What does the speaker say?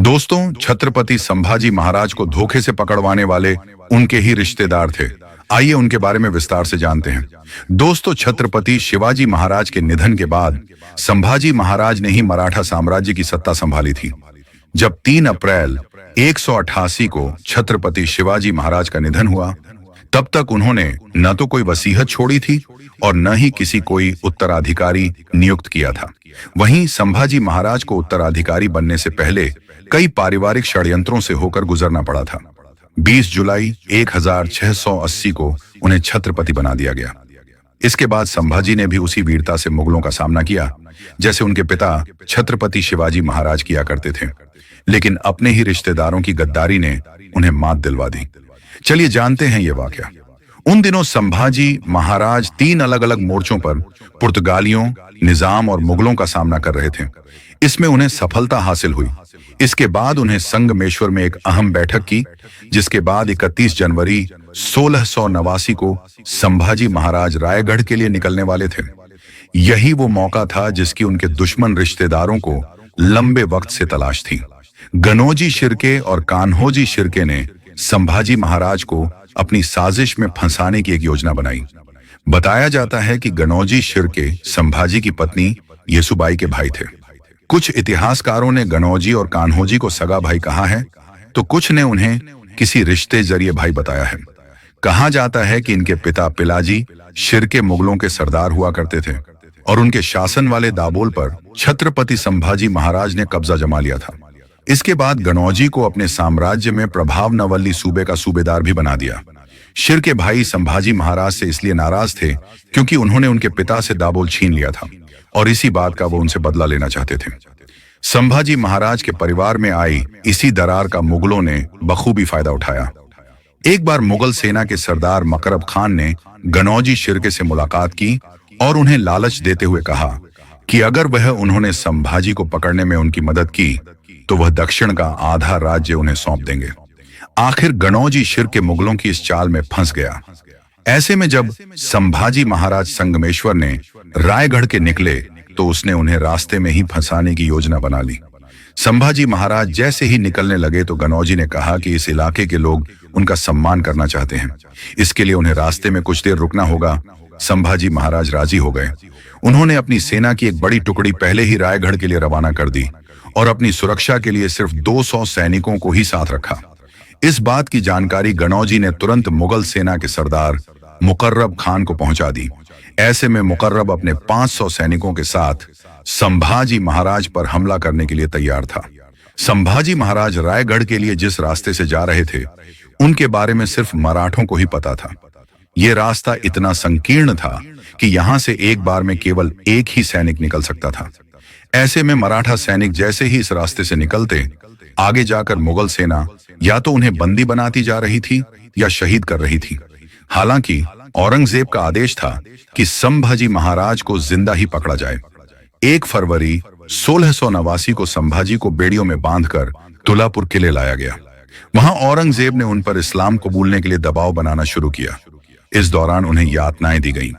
दोस्तों, छत्रपति संभाजी महाराज को धोखे से पकड़वाने वाले उनके ही रिश्तेदार थे। आइए उनके बारे में विस्तार से जानते हैं। दोस्तों, छत्रपति शिवाजी महाराज के निधन के बाद संभाजी महाराज ने ही मराठा साम्राज्य की सत्ता संभाली थी। जब 3 अप्रैल 188 को छत्रपति शिवाजी महाराज का निधन हुआ, तब तक उन्होंने न तो कोई वसीयत छोड़ी थी और न ही किसी कोई उत्तराधिकारी नियुक्त किया था। वहीं संभाजी महाराज को उत्तराधिकारी बनने से पहले कई पारिवारिक षड्यंत्रों से होकर गुजरना पड़ा था। 20 जुलाई 1680 को उन्हें छत्रपति बना दिया गया। इसके बाद संभाजी ने भी उसी वीरता से मुगलों का सामना किया जैसे उनके पिता छत्रपति शिवाजी महाराज किया करते थे, लेकिन अपने ही रिश्तेदारों की गद्दारी ने उन्हें मात दिलवा दी। चलिए जानते हैं ये वाकया। उन दिनों संभाजी महाराज 3 अलग अलग मोर्चों पर पुर्तगालियों, निजाम और मुगलों का सामना कर रहे थे। इसमें उन्हें सफलता हासिल हुई। इसके बाद उन्हें संगमेश्वर में एक अहम बैठक की, जिसके बाद 31 जनवरी 1689 को संभाजी महाराज रायगढ़ के लिए निकलने वाले थे। यही वो मौका था जिसकी उनके दुश्मन रिश्तेदारों को लंबे वक्त से तलाश थी। गनोजी शिर्के और कान्होजी शिर्के ने संभाजी महाराज को अपनी साजिश में फंसाने की एक योजना बनाई। बताया जाता है कि गनोजी शिर्के संभाजी की पत्नी येसुबाई के भाई थे। कुछ इतिहासकारों ने गनोजी और कान्होजी को सगा भाई कहा है, तो कुछ ने उन्हें किसी रिश्ते जरिए भाई बताया है। कहा जाता है कि इनके पिता पिलाजी शिर्के मुगलों के सरदार हुआ करते थे और उनके शासन वाले दाबोल पर छत्रपति संभाजी महाराज ने कब्जा जमा लिया था। इसके बाद गनौजी को अपने साम्राज्य में प्रभाव नवल्ली सूबे का सूबेदार भी बना दिया। शिर्के भाई संभाजी महाराज से इसलिए नाराज थे क्योंकि उन्होंने उनके पिता से दाबोल छीन लिया था और इसी बात का वो उनसे बदला लेना चाहते थे। संभाजी महाराज के परिवार में आई इसी दरार का मुगलों ने बखूबी फायदा उठाया। एक बार मुगल सेना के सरदार मकरब खान ने गनौजी शिर्के से मुलाकात की और उन्हें लालच देते हुए कहा कि अगर वह उन्होंने संभाजी को पकड़ने में उनकी मदद की तो वह दक्षिण का आधा राज्य उन्हें सौंप देंगे। आखिर गनौजी शिर्के मुगलों की इस चाल में फंस गया। ऐसे में जब संभाजी महाराज संगमेश्वर ने रायगढ़ के निकले तो उसने उन्हें रास्ते में ही फंसाने की योजना बना ली। संभाजी महाराज जैसे ही निकलने लगे तो गनौजी ने कहा कि इस इलाके के लोग उनका सम्मान करना चाहते हैं, इसके लिए उन्हें रास्ते में कुछ देर रुकना होगा। संभाजी महाराज राजी हो गए। उन्होंने अपनी सेना की एक बड़ी टुकड़ी पहले ही रायगढ़ के लिए रवाना कर दी और अपनी सुरक्षा के लिए सिर्फ 200 सैनिकों को ही साथ रखा। इस बात की जानकारी गनौजी ने तुरंत मुगल सेना के सरदार मुकर्रब खान को पहुंचा दी। ऐसे में मुकर्रब अपने 500 सैनिकों के साथ संभाजी महाराज पर हमला करने के लिए तैयार था। संभाजी महाराज रायगढ़ के लिए जिस रास्ते से जा रहे थे, उनके बारे में सिर्फ मराठों को ही पता था। यह रास्ता इतना संकीर्ण था कि यहां से एक बार में केवल एक ही सैनिक निकल सकता था। ऐसे में मराठा सैनिक जैसे ही इस रास्ते से निकलते, आगे जाकर मुगल सेना या तो उन्हें बंदी बनाती जा रही थी या शहीद कर रही थी। हालांकि औरंगजेब का आदेश था कि संभाजी महाराज को जिंदा ही पकड़ा जाए। 1 फरवरी 1689 को संभाजी को बेड़ियों में बांधकर तुलापुर किले लाया गया। वहां औरंगजेब ने उन पर इस्लाम कबूलने के लिए दबाव बनाना शुरू किया। इस दौरान उन्हें यातनाएं दी गईं।